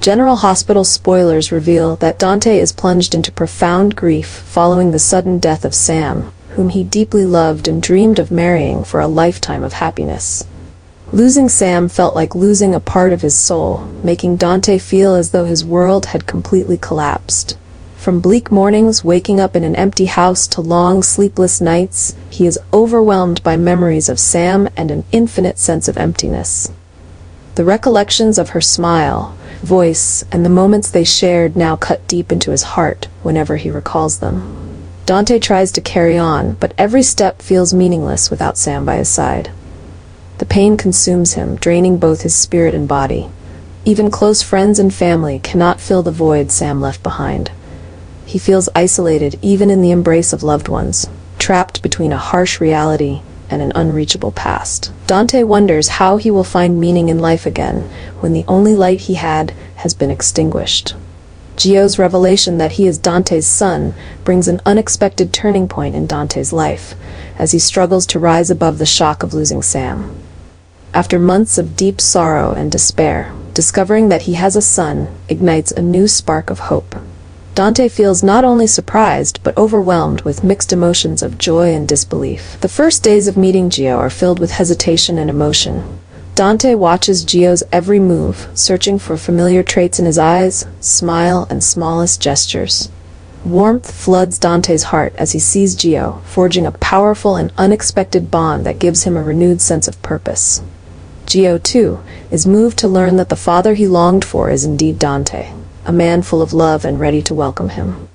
General Hospital spoilers reveal that Dante is plunged into profound grief following the sudden death of Sam, whom he deeply loved and dreamed of marrying for a lifetime of happiness. Losing Sam felt like losing a part of his soul, making Dante feel as though his world had completely collapsed. From bleak mornings waking up in an empty house to long sleepless nights, he is overwhelmed by memories of Sam and an infinite sense of emptiness. The recollections of her smile, voice, and the moments they shared now cut deep into his heart whenever he recalls them. Dante tries to carry on, but every step feels meaningless without Sam by his side. The pain consumes him, draining both his spirit and body. Even close friends and family cannot fill the void Sam left behind. He feels isolated even in the embrace of loved ones, trapped between a harsh reality and an unreachable past. Dante wonders how he will find meaning in life again when the only light he had has been extinguished. Gio's revelation that he is Dante's son brings an unexpected turning point in Dante's life, as he struggles to rise above the shock of losing Sam. After months of deep sorrow and despair, discovering that he has a son ignites a new spark of hope. Dante feels not only surprised but overwhelmed with mixed emotions of joy and disbelief. The first days of meeting Gio are filled with hesitation and emotion. Dante watches Gio's every move, searching for familiar traits in his eyes, smile, and smallest gestures. Warmth floods Dante's heart as he sees Gio, forging a powerful and unexpected bond that gives him a renewed sense of purpose. Gio, too, is moved to learn that the father he longed for is indeed Dante, a man full of love and ready to welcome him.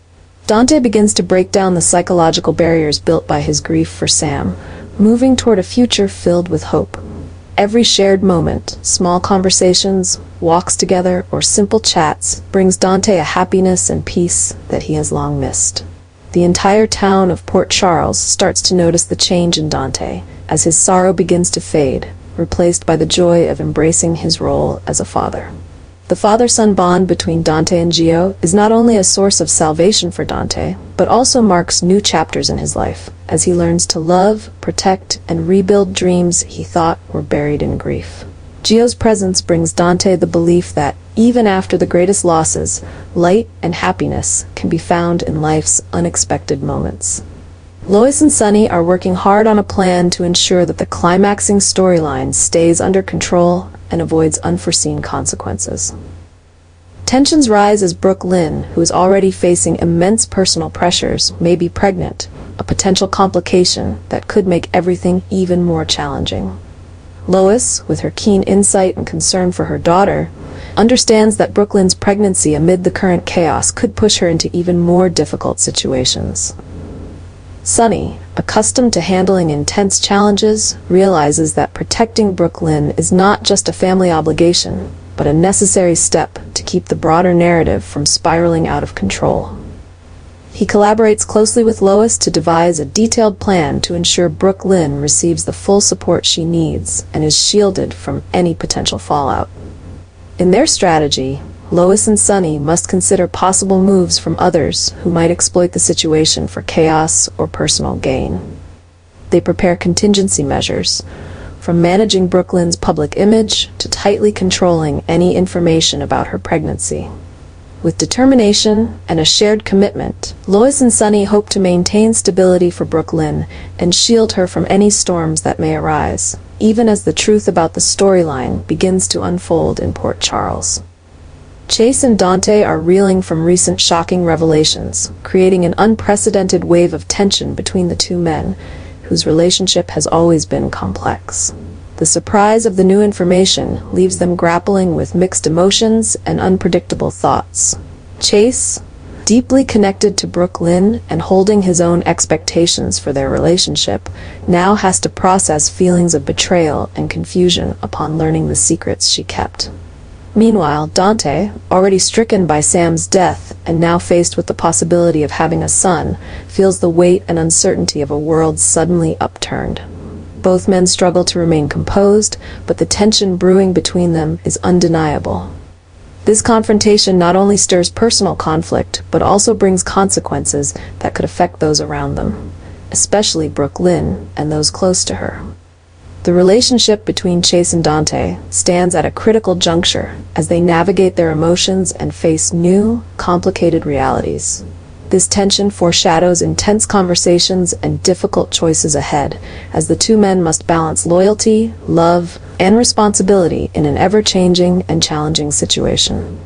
Dante begins to break down the psychological barriers built by his grief for Sam, moving toward a future filled with hope. Every shared moment, small conversations, walks together, or simple chats brings Dante a happiness and peace that he has long missed. The entire town of Port Charles starts to notice the change in Dante as his sorrow begins to fade, replaced by the joy of embracing his role as a father. The father-son bond between Dante and Gio is not only a source of salvation for Dante, but also marks new chapters in his life, as he learns to love, protect, and rebuild dreams he thought were buried in grief. Gio's presence brings Dante the belief that, even after the greatest losses, light and happiness can be found in life's unexpected moments. Lois and Sunny are working hard on a plan to ensure that the climaxing storyline stays under control and avoids unforeseen consequences. Tensions rise as Lynn, who is already facing immense personal pressures, may be pregnant, a potential complication that could make everything even more challenging. Lois, with her keen insight and concern for her daughter, understands that Lynn's pregnancy amid the current chaos could push her into even more difficult situations. Sunny, accustomed to handling intense challenges, realizes that protecting Lynn is not just a family obligation, but a necessary step to keep the broader narrative from spiraling out of control. He collaborates closely with Lois to devise a detailed plan to ensure Lynn receives the full support she needs and is shielded from any potential fallout. In their strategy, Lois and Sunny must consider possible moves from others who might exploit the situation for chaos or personal gain. They prepare contingency measures, from managing Lynn's public image to tightly controlling any information about her pregnancy. With determination and a shared commitment, Lois and Sunny hope to maintain stability for Lynn and shield her from any storms that may arise, even as the truth about the storyline begins to unfold in Port Charles. Chase and Dante are reeling from recent shocking revelations, creating an unprecedented wave of tension between the two men, whose relationship has always been complex. The surprise of the new information leaves them grappling with mixed emotions and unpredictable thoughts. Chase, deeply connected to Lynn and holding his own expectations for their relationship, now has to process feelings of betrayal and confusion upon learning the secrets she kept. Meanwhile, Dante, already stricken by Sam's death and now faced with the possibility of having a son, feels the weight and uncertainty of a world suddenly upturned. Both men struggle to remain composed, but the tension brewing between them is undeniable. This confrontation not only stirs personal conflict, but also brings consequences that could affect those around them, especially Lynn and those close to her. The relationship between Chase and Dante stands at a critical juncture as they navigate their emotions and face new, complicated realities. This tension foreshadows intense conversations and difficult choices ahead, as the two men must balance loyalty, love, and responsibility in an ever-changing and challenging situation.